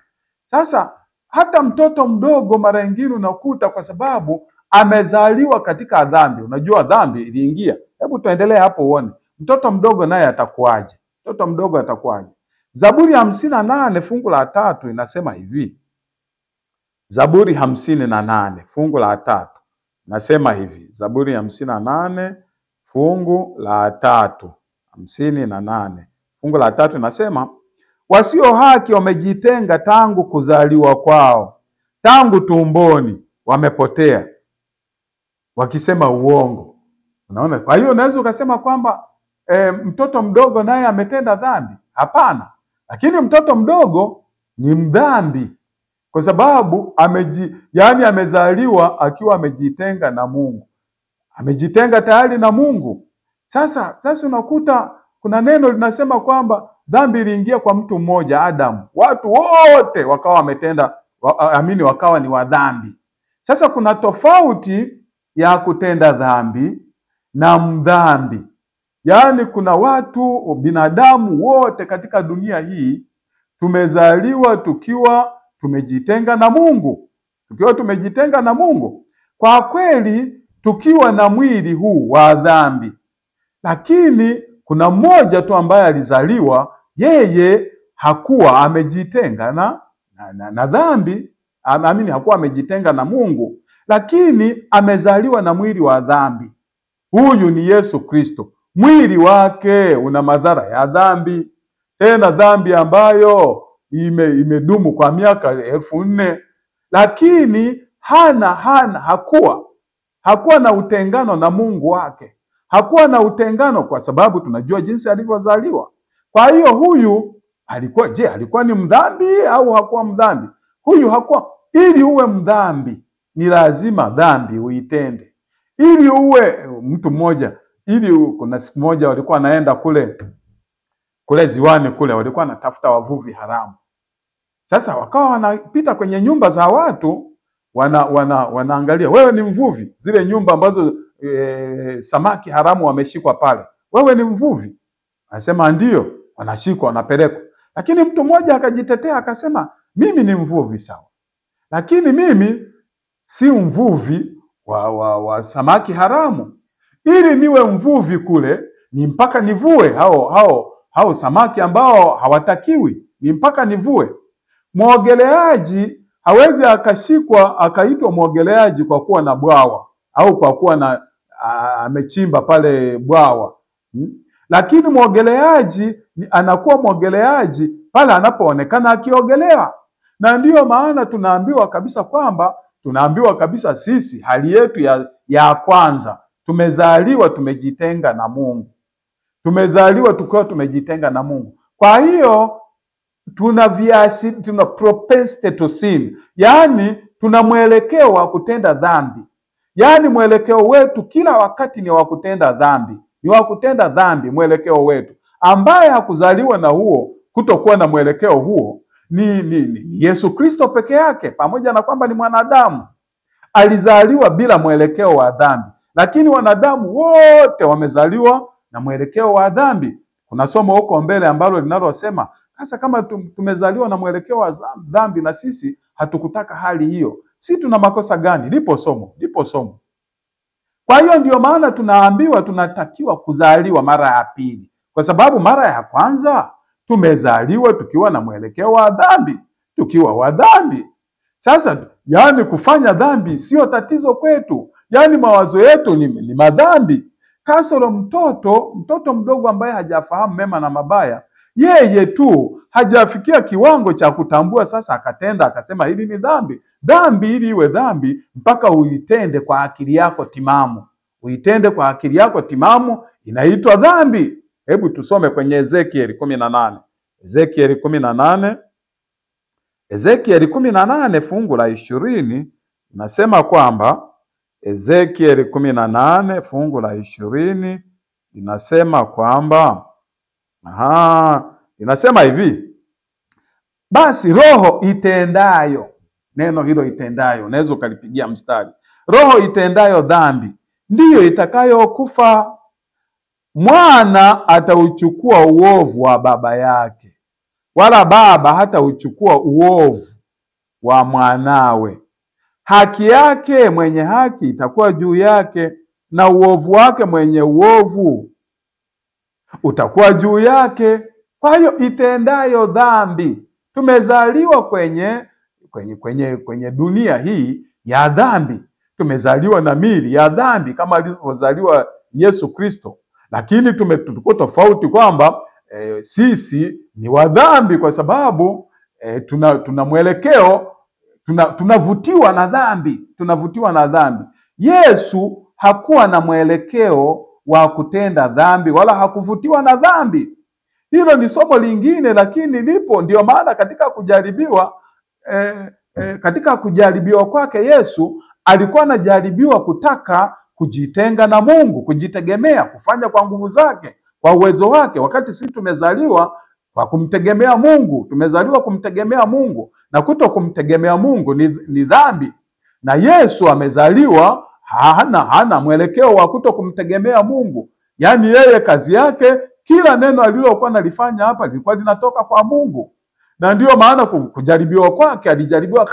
[SPEAKER 1] Sasa hata mtoto mdogo mara nyingine unakuta kwa sababu amezaliwa katika dhambi. Unajua dhambi iliingia. Hebu tuendelee hapo uone. Mtoto mdogo naye atakuaje? Zaburi 58 fungu la 3 inasema hivi. Zaburi 58 fungu la 3 nasema hivi. Zaburi 58 fungu la 3. 58 fungu la 3 nasema, wasio haki wamejitenga tangu kuzaliwa kwao, tangu tumboni wamepotea wakisema uongo. Unaona? Kwa hiyo unaweza ukasema kwamba mtoto mdogo naye ametenda dhambi. Hapana. Lakini mtoto mdogo ni mdhambi kwa sababu amezaliwa akiwa amejitenga na Mungu. Amejitenga tayari na Mungu. Sasa unakuta kuna neno linasema kwamba dhambi iliingia kwa mtu mmoja, Adamu. Watu wote wakawa ni wadhambi. Sasa kuna tofauti ya kutenda dhambi na mdhambi. Yaani kuna binadamu wote katika dunia hii tumezaliwa tukiwa tumejitenga na Mungu. Kwa kweli tukiwa na mwili huu wa dhambi. Lakini kuna mmoja tu ambaye alizaliwa, yeye hakuwa amejitenga na dhambi, hakuwa amejitenga na Mungu, lakini amezaliwa na mwili wa dhambi. Huyu ni Yesu Kristo. Mwili wake una madhara ya dhambi, tena dhambi ambayo imedumu kwa miaka 1400, lakini hakuwa na utengano na Mungu wake. Hakuwa na utengano kwa sababu tunajua jinsi alivyozaliwa. Kwa hiyo huyu alikuwa ni mdhambi au hakuwa mdhambi? Huyu hakuwa. Ili uwe mdhambi ni lazima dhambi uitende. Ili uwe mtu mmoja, kuna siku moja walikuwa wanaenda kule ziwani kule, walikuwa wanatafuta wavuvi haramu. Sasa wakawa wanapita kwenye nyumba za watu, wanaangalia, wewe ni mvuvi? Zile nyumba ambazo samaki haramu wameshikwa pale, wewe ni mvuvi? Anasema ndio. Wanashikwa, wanapelekwa. Lakini mtu mmoja akajitetea akasema, mimi ni mvuvi sawa, lakini mimi si mvuvi wa samaki haramu. Ili niwe mvuvi kule ni mpaka nivue hao samaki ambao hawatakiwi, ni mpaka nivue. Mwogeleaji hawezi akashikwa akaitwa mwogeleaji kwa kuwa na bwawa au kwa kuwa amechimba pale bwawa. Lakini mwogeleaji anakuwa mwogeleaji pale anapoonekana akiogelea. Na ndiyo maana tunaambiwa kabisa sisi hali yetu ya kwanza, tumezaliwa tumejitenga na Mungu. Tumezaliwa tukiwa tumejitenga na Mungu. Kwa hiyo tuna propensity to sin. Yaani tuna mwelekeo wa kutenda dhambi. Yaani mwelekeo wetu kila wakati ni wa kutenda dhambi. Ni wa kutenda dhambi mwelekeo wetu. Ambaye hakuzaliwa na huo, kutokuwa na mwelekeo huo, ni Yesu Kristo peke yake, pamoja na kwamba ni mwanadamu. Alizaliwa bila mwelekeo wa dhambi. Lakini wanadamu wote wamezaliwa na mwelekeo wa dhambi. Kuna somo huko mbele ambalo linalosema, sasa kama tumezaliwa na mwelekeo wa dhambi na sisi hatukutaka hali hiyo, si tuna makosa gani? Lipo somo. Kwa hiyo ndio maana tunaambiwa tunatakiwa kuzaliwa mara ya pili. Kwa sababu mara ya kwanza tumezaliwa tukiwa na mwelekeo wa dhambi, tukiwa wa dhambi. Sasa yani kufanya dhambi sio tatizo kwetu. Yani mawazo yetu ni madhambi. Kasoro mtoto mdogo ambaye hajafahamu mema na mabaya, yeye tu hajafikia kiwango cha kutambua sasa akatenda akasema hili ni dhambi. Dhambi ili iwe dhambi mpaka uitende kwa akili yako timamu. Uitende kwa akili yako timamu inaitwa dhambi. Hebu tusome kwenye Ezekiel 18. Ezekiel 18 fungu la 20 nasema kwamba, Ezekiel 18 fungu la 20 inasema kwamba, inasema hivi, basi roho itendayo, neno hilo itendayo unaweza ukalipigia mstari, roho itendayo dhambi ndiyo itakayokufa. Mwana atauchukua uovu wa baba yake, wala baba hata uchukua uovu wa mwanawe. Haki yake mwenye haki itakuwa juu yake, na uovu wake mwenye uovu utakuwa juu yake. Kwa hiyo itendayo dhambi, tumezaliwa kwenye dunia hii ya dhambi. Tumezaliwa na mili ya dhambi kama alivyozaliwa Yesu Kristo. Lakini tuko tofauti kwamba sisi ni wa dhambi kwa sababu tuna mwelekeo, tunavutiwa na dhambi. Yesu hakuwa na mwelekeo wa kutenda dhambi wala hakuvutiwa na dhambi. Hilo ni somo lingine, lakini lipo. Ndio maana katika kujaribiwa kwake Yesu alikuwa anajaribiwa kutaka kujitenga na Mungu, kujitegemea, kufanya kwa nguvu zake, kwa uwezo wake. Wakati sisi tumezaliwa kwa kumtegemea Mungu, tumezaliwa kumtegemea Mungu, na kuto kumtegemea Mungu ni dhambi. Na Yesu amezaliwa hana mwelekeo wa kuto kumtegemea Mungu. Yaani yeye kazi yake, kila neno alilokuwa analifanya hapa lilikuwa linatoka kwa Mungu. Na ndio maana kujaribiwa kwake alijaribiwa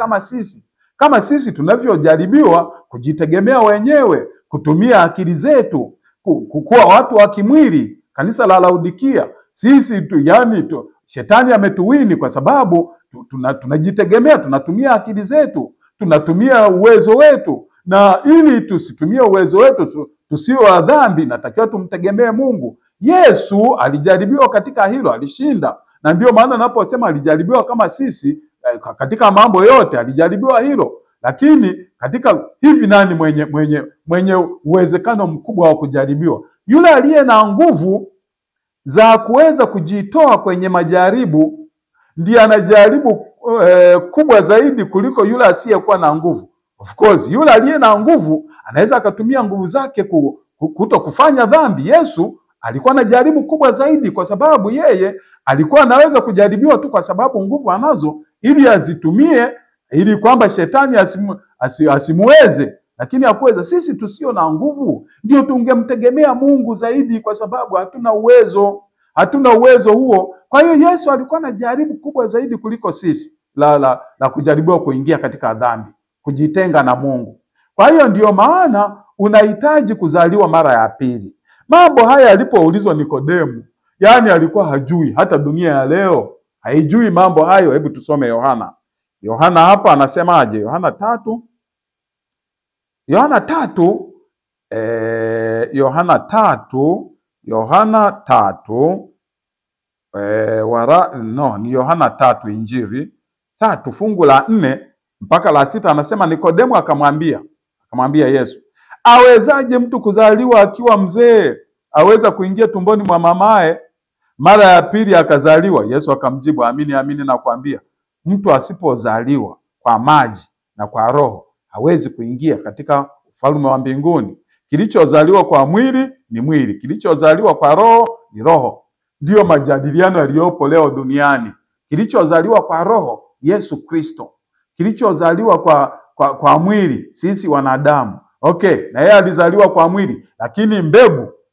[SPEAKER 1] kama sisi tunavyojaribiwa kujitegemea wenyewe, kutumia akili zetu, kuwa watu wa kimwili. Kanisa la Laodikia, sisi tu Shetani ametuwini kwa sababu tunajitegemea, tunatumia akili zetu, tunatumia uwezo wetu, na ili tusitumie uwezo wetu tusio wa dhambi, natakiwa tumtegemee Mungu. Yesu alijaribiwa katika hilo, alishinda. Na ndio maana naposema alijaribiwa kama sisi, katika mambo yote alijaribiwa hilo. Lakini katika hivi, nani mwenye uwezekano mkubwa wa kujaribiwa? Yule aliye na nguvu za kuweza kujitoa kwenye majaribu, ndiye anajaribu kubwa zaidi kuliko yule asiyekuwa na nguvu. Of course, yule aliye na nguvu anaweza akatumia nguvu zake kuto kufanya dhambi. Yesu alikuwa na jaribu kubwa zaidi, kwa sababu yeye alikuwa anaweza kujaribiwa tu kwa sababu nguvu anazo, ili azitumie ili kwamba shetani asimuweze. Lakini hakuweza. Sisi tusio na nguvu ndio tungemtegemea Mungu zaidi, kwa sababu hatuna uwezo huo. Kwa hiyo Yesu alikuwa na jaribu kubwa zaidi kuliko sisi la kujaribiwa kuingia katika dhambi, kujitenga na Mungu. Kwa hiyo ndio maana unahitaji kuzaliwa mara ya pili. Mambo haya alipoulizwa Nikodemu, yani alikuwa hajui, hata dunia ya leo haijui mambo hayo. Hebu tusome Yohana hapa anasemaje? Yohana 3 ni Yohana 3 Injili 3 fungu la 4 mpaka la 6, anasema Nikodemu akamwambia Yesu, awezaje mtu kuzaliwa akiwa mzee? Aweza kuingia tumboni mwa mamaye mara ya pili akazaliwa? Yesu akamjibu, amini amini nakwambia, mtu asipozaliwa kwa maji na kwa Roho hawezi kuingia katika ufalme wa mbinguni. Kilichozaliwa kwa mwili ni mwili, kilichozaliwa kwa Roho ni roho. Ndiyo majadiliano yaliyopo leo duniani. Kilichozaliwa kwa Roho, Yesu Kristo. Kilichozaliwa kwa mwili, sisi wanadamu. Okay, na yeye alizaliwa kwa mwili, lakini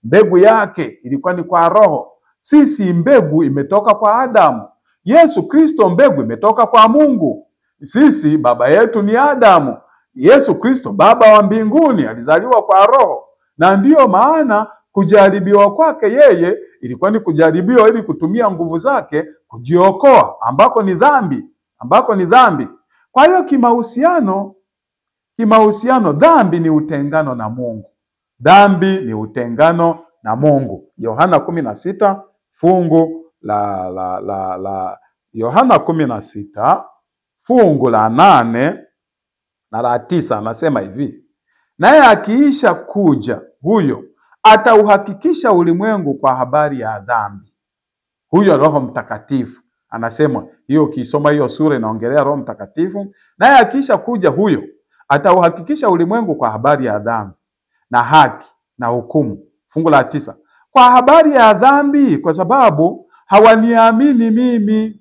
[SPEAKER 1] mbegu yake ilikuwa ni kwa Roho. Sisi mbegu imetoka kwa Adamu. Yesu Kristo mbegu imetoka kwa Mungu. Sisi baba yetu ni Adamu. Yesu Kristo baba wa mbinguni alizaliwa kwa Roho. Na ndiyo maana kujaribiwa kwake yeye ilikuwa ni kujaribiwa ili kutumia nguvu zake kujiokoa, ambako ni dhambi. Kwa hiyo kimahusiano dhambi ni utengano na Mungu. Dhambi ni utengano na Mungu. Yohana 16 fungu la Yohana 16 fungu la 8 na la 9 anasema hivi, naye akiisha kuja huyo atauhakikisha ulimwengu kwa habari ya dhambi. Huyo Roho Mtakatifu anasema hiyo, ukisoma hiyo sura inaongelea Roho Mtakatifu. Naye akiisha kuja huyo atauhakikisha ulimwengu kwa habari ya dhambi na haki na hukumu. Fungu la 9, kwa habari ya dhambi kwa sababu hawaniamini mimi.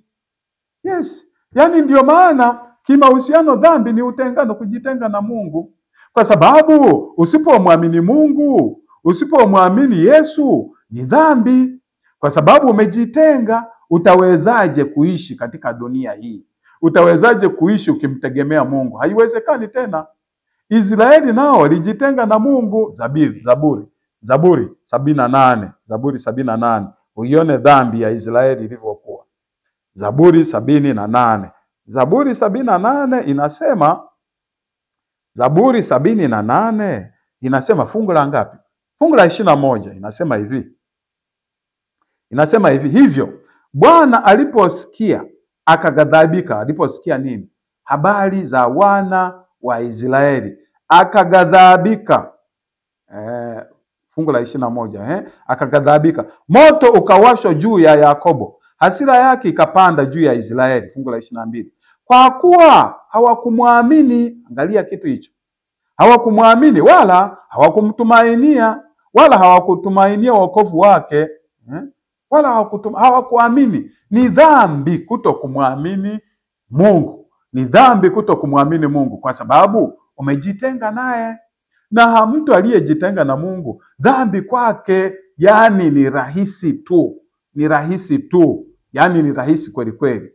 [SPEAKER 1] Yes, yani ndio maana kimahusiano dhambi ni utengano, kujitenga na Mungu. Kwa sababu usipomwamini Mungu, usipomwamini Yesu ni dhambi. Kwa sababu umejitenga, utawezaje kuishi katika dunia hii? Utawezaje kuishi ukimtegemea Mungu? Haiwezekani tena. Israeli nao walijitenga na Mungu. Zaburi 78. Uione dhambi ya Israeli ilivyokuwa. Zaburi 78 inasema, Zaburi 78 inasema fungu la ngapi? Fungu la 21 inasema hivi, hivyo Bwana aliposikia akaghadhabika. Aliposikia nini? Habari za wana wa Israeli, akaghadhabika. Fungu la 21 akaghadhabika, moto ukawashwa juu ya Yakobo, hasira yake ikapanda juu ya Israeli. Fungu la 22, kwa kuwa hawakumwamini. Angalia kitu hicho, hawakumwamini wala hawakutumainia wokovu wake, wala hawakuamini. Ni dhambi kuto kumwamini Mungu, ni dhambi kuto kumwamini Mungu, kwa sababu umejitenga naye. Na mtu aliyejitenga na Mungu, dhambi kwake yani ni rahisi tu, yani ni rahisi kweli kweli.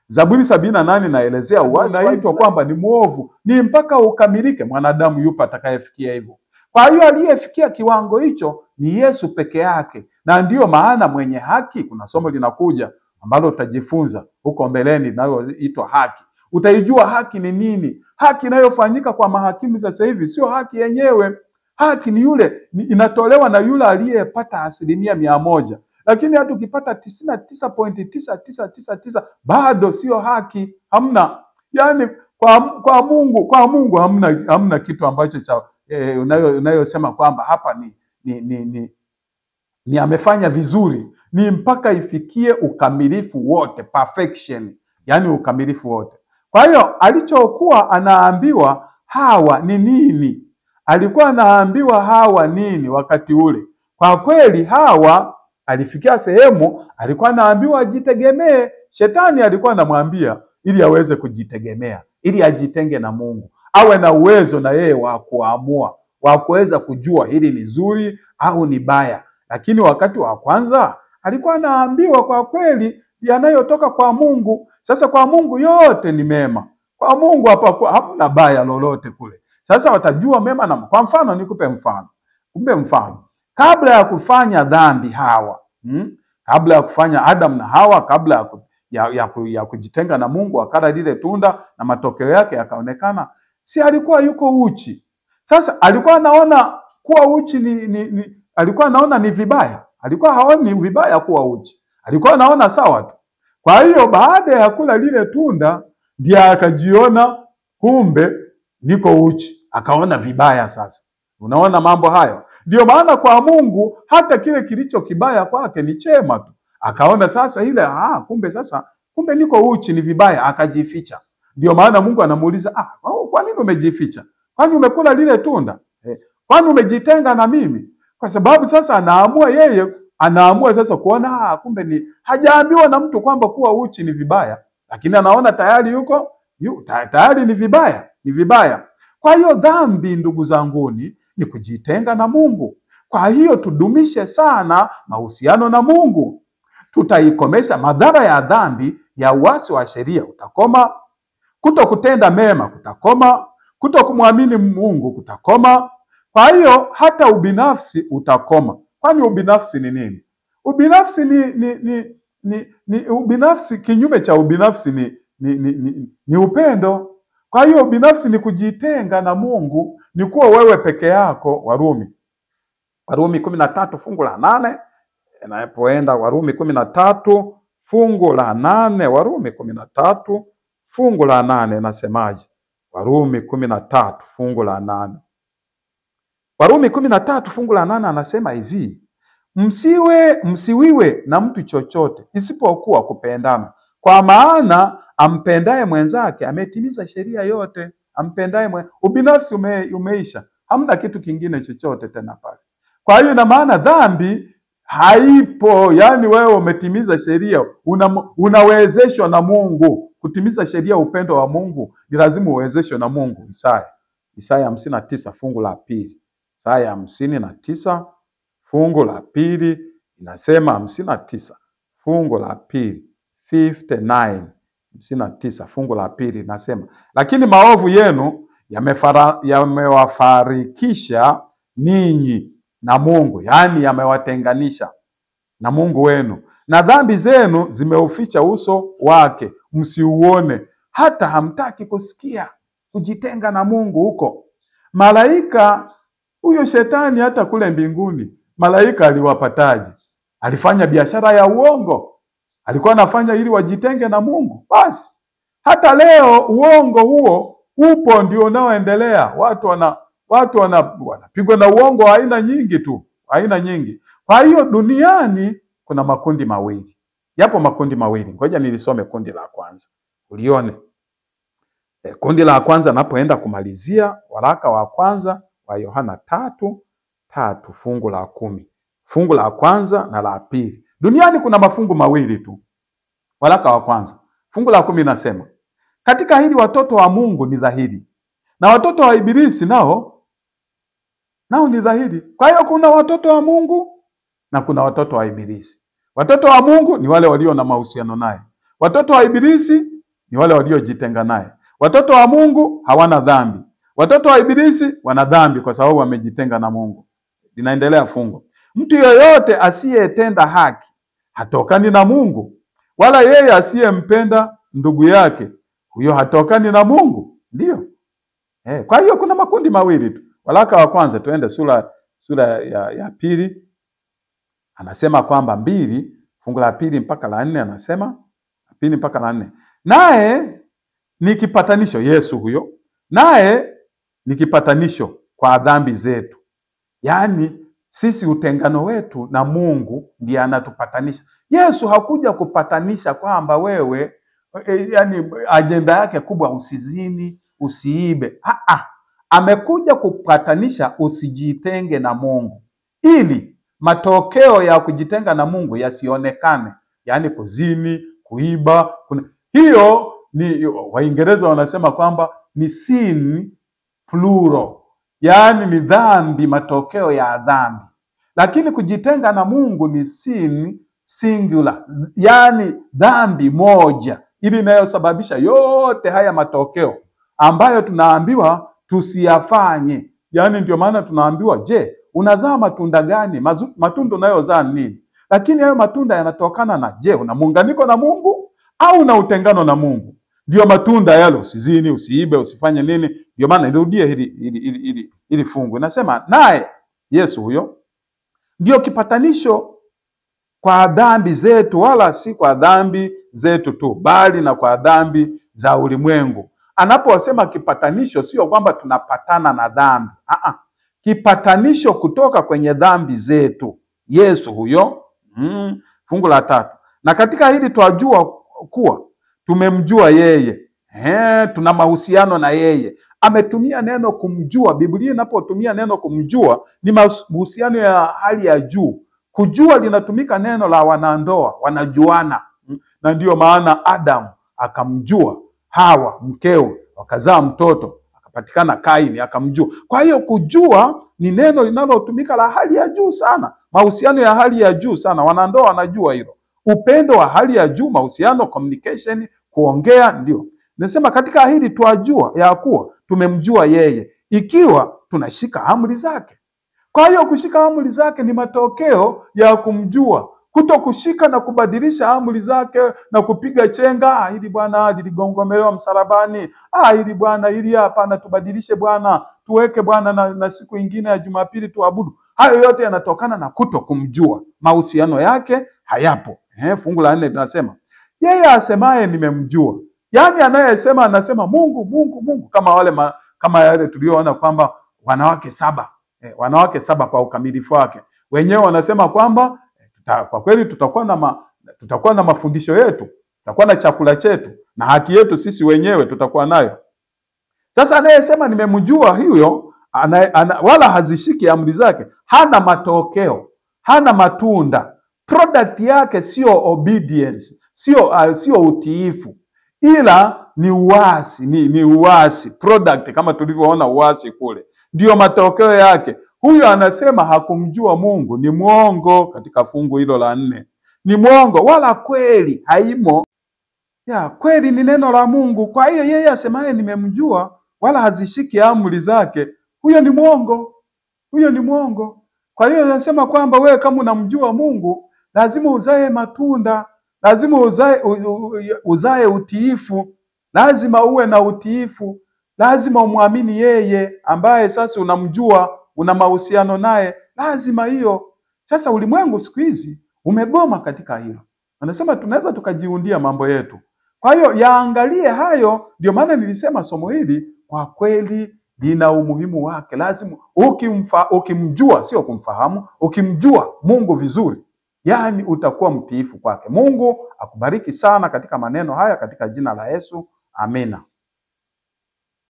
[SPEAKER 1] Zaburi 78 naelezea uasi waitwa kwamba ni muovu, ni mpaka ukamilike. Mwanadamu yupo atakayefikia hivyo. Kwa hiyo aliyefikia kiwango hicho ni Yesu peke yake. Na ndiyo maana mwenye haki, kuna somo linakuja ambalo utajifunza huko mbeleni, linaloitwa haki. Utaijua haki ni nini. Haki inayofanyika kwa mahakimu sasa hivi sio haki yenyewe. Haki ni inatolewa na yule aliyepata 100%. Lakini hata ukipata 99.9999 bado sio haki. Hamna. Yani kwa Mungu hamna kitu ambacho cha unayosema kwamba hapa ni amefanya vizuri. Ni mpaka ifikie ukamilifu wote, perfection, yani ukamilifu wote. Kwa hiyo alichokuwa anaambiwa Hawa ni nini? Alikuwa anaambiwa Hawa nini wakati ule? Kwa kweli Hawa alifikia sehemu alikuwa anaambiwa ajitegemee. Shetani alikuwa anamwambia ili aweze kujitegemea, ili ajitenge na Mungu, awe na uwezo na yeye wa kuamua, wa kuweza kujua hili ni zuri au ni baya. Lakini wakati wa kwanza alikuwa anaambiwa kwa kweli yanayotoka kwa Mungu. Sasa kwa Mungu yote ni mema. Kwa Mungu hamna baya lolote kule. Sasa watajua mema na kwa mfano nikupe mfano. Kabla ya kufanya dhambi Hawa, kabla ya kufanya Adam na Hawa, kabla ya kujitenga na Mungu, akala lile tunda na matokeo yake yakaonekana, si alikuwa yuko uchi. Sasa alikuwa anaona kuwa uchi alikuwa anaona ni vibaya. Alikuwa haoni vibaya kuwa uchi. Alikuwa anaona sawa tu. Kwa hiyo baada ya kula lile tunda ndiye akajiona kumbe niko uchi. Akaona vibaya sasa. Unaona mambo hayo? Ndio maana kwa Mungu hata kile kilicho kibaya kwake ni chema tu. Akaona sasa ile kumbe niko uchi ni vibaya, akajificha. Ndio maana Mungu anamuuliza, kwa nini umejificha? Kwani umekula lile tunda? Kwani umejitenga na mimi? Kwa sababu sasa anaamua sasa kuona kumbe hajaambiwa na mtu kwamba kuwa uchi ni vibaya, lakini anaona tayari tayari ni vibaya. Kwa hiyo dhambi, ndugu zanguni, ni kujitenga na Mungu. Kwa hiyo tudumishe sana mahusiano na Mungu. Tutaikomesha madhara ya dhambi. Ya uasi wa sheria utakoma, kutokutenda mema kutakoma, kutokumwamini Mungu kutakoma. Kwa hiyo hata ubinafsi utakoma. Kwani ubinafsi ni nini? Ubinafsi ubinafsi, kinyume cha ubinafsi ni upendo. Kwa hiyo ubinafsi ni kujitenga na Mungu, ni kuwa wewe peke yako. Warumi 13 fungu la 8, inapoenda Warumi 13 fungu la 8, Warumi 13 fungu la 8 nasemaje? Warumi 13 fungu la 8. Warumi 13 fungu la 8 anasema hivi: msiwiwe na mtu chochote isipokuwa kupendana, kwa maana ampendaye mwenzake ametimiza sheria yote. Ubinafsi umeisha, hamna kitu kingine chochote tena pale. Kwa hiyo ina maana dhambi haipo. Yani wewe umetimiza sheria, unawezeshwa na Mungu kutimiza sheria. Upendo wa Mungu ni lazima uwezeshwe na Mungu. Isaya 59 fungu la 2. Isaya 59 fungu la 2 inasema, 59 fungu la 2, 59 fungu la 2 inasema, lakini maovu yenu yamewafarikisha ninyi na Mungu, yani yamewatenganisha na Mungu wenu, na dhambi zenu zimeuficha uso wake msiuone, hata hamtaki kusikia. Kujitenga na Mungu huko. Malaika huyo shetani hata kule mbinguni, malaika aliwapataje? Alifanya biashara ya uongo. Alikuwa anafanya ili wajitenge na Mungu. Basi hata leo uongo huo upo, ndio unaoendelea. Watu wanapigwa na uongo aina nyingi tu, aina nyingi. Kwa hiyo duniani kuna makundi mawili. Yapo makundi mawili. Ngoja nilisome kundi la kwanza ulione. Kundi la kwanza napoenda kumalizia waraka wa kwanza wa Yohana 3 fungu la 10. Fungu la kwanza na la pili. Duniani kuna mafungu mawili tu. Waraka wa kwanza fungu la 10 nasema, katika hili watoto wa Mungu ni dhahiri, na watoto wa Ibilisi nao ni dhahiri. Kwa hiyo kuna watoto wa Mungu na kuna watoto wa Ibilisi. Watoto wa Mungu ni wale walio na mahusiano naye. Watoto wa Ibilisi ni wale waliojitenga naye. Watoto wa Mungu hawana dhambi. Watoto wa Ibilisi wana dhambi kwa sababu wamejitenga na Mungu. Linaendelea fungu. Mtu yoyote asiyetenda haki hatokani na Mungu, wala yeye asiyempenda ndugu yake, huyo hatokani na Mungu. Ndio. Kwa hiyo kuna makundi mawili tu. Waraka wa kwanza, tuende sura ya pili, anasema kwamba 2 fungu la 2 mpaka la 4, anasema 2 mpaka la 4. Naye ni kipatanisho, Yesu huyo, naye ni kipatanisho kwa dhambi zetu. Yaani sisi utengano wetu na Mungu ndiye anatupatanisha. Yesu hakuja kupatanisha kwamba wewe yani ajenda yake kubwa usizini, usiibe. Amekuja kupatanisha usijitenge na Mungu, ili matokeo ya kujitenga na Mungu yasionekane, yaani kuzini, kuiba. Hiyo ni Waingereza wanasema kwamba ni sin plural, yaani ni dhambi, matokeo ya dhambi. Lakini kujitenga na Mungu ni sin singular, yaani dhambi moja, ili inayosababisha yote haya matokeo ambayo tunaambiwa tusiyafanye. Yaani ndio maana tunaambiwa, je, unazaa matunda gani? Matunda unayozaa nini? Lakini hayo matunda yanatokana na, je, una muunganiko na Mungu au una utengano na Mungu? Ndio matunda yale, usizini, usiibe, usifanye nini. Ndio maana nirudie hili fungu. Nasema naye Yesu huyo ndio kipatanisho kwa dhambi zetu, wala si kwa dhambi zetu tu, bali na kwa dhambi za ulimwengu. Anaposema kipatanisho, sio kwamba tunapatana na dhambi. Kipatanisho kutoka kwenye dhambi zetu. Yesu huyo. Fungu la 3. Na katika hili twajua kuwa tumemjua yeye. Tuna mahusiano na yeye. Ametumia neno kumjua. Biblia inapotumia neno kumjua ni mahusiano ya hali ya juu. Kujua linatumika neno la wanandoa, wanajuana. Na ndiyo maana Adam akamjua Hawa mkewe, wakazaa mtoto, akapatikana Kaini, akamjua. Kwa hiyo kujua ni neno linalotumika la hali ya juu sana, mahusiano ya hali ya juu sana. Wanandoa wanajua hilo, upendo wa hali ya juu, mahusiano, communication, kuongea. Ndio nasema katika hili twajua ya kuwa tumemjua yeye, ikiwa tunashika amri zake. Kwa hiyo kushika amri zake ni matokeo ya kumjua. Kuto kushika na kubadilisha amri zake na kupiga chenga, hili Bwana liligongomelewa msalabani, hili Bwana hili hapana, tubadilishe Bwana, tuweke Bwana na siku nyingine ya Jumapili tuabudu. Hayo yote yanatokana na kuto kumjua. Mahusiano yake hayapo. Fungu la 4 tunasema yeye asemaye nimemjua. Yaani anayesema anasema Mungu, Mungu, Mungu, kama yale tulioona kwamba wanawake 7, wanawake 7 kwa ukamilifu wake. Wenyewe wanasema kwamba kwa kweli tutakuwa na mafundisho yetu, tutakuwa na chakula chetu, na haki yetu sisi wenyewe tutakuwa nayo. Sasa anayesema nimemjua huyo, wala hazishiki amri zake, hana matokeo, hana matunda. Product yake sio obedience, sio utiifu, ila ni uasi, ni uasi. Product kama tulivyoona uasi kule, ndio matokeo yake. Huyo anasema hakumjua Mungu, ni mwongo. Katika fungu hilo la 4 ni mwongo, wala kweli haimo. Kweli ni neno la Mungu. Kwa hiyo yeye asemaye nimemjua wala hazishiki amri zake, huyo ni mwongo, huyo ni mwongo. Kwa hiyo anasema kwamba wewe kama unamjua Mungu lazima uzae matunda, lazima uzae utiifu, lazima uwe na utiifu, lazima umwamini yeye ambaye sasa unamjua, una mahusiano naye, lazima hiyo. Sasa ulimwengu siku hizi umegoma katika hilo. Anasema tunaweza tukajiundia mambo yetu. Kwa hiyo yaangalie hayo. Ndio maana nilisema somo hili kwa kweli lina umuhimu wake. Lazima ukimjua, sio kumfahamu, ukimjua Mungu vizuri, yani utakuwa mtiifu kwake. Mungu akubariki sana katika maneno haya katika jina la Yesu. Amina.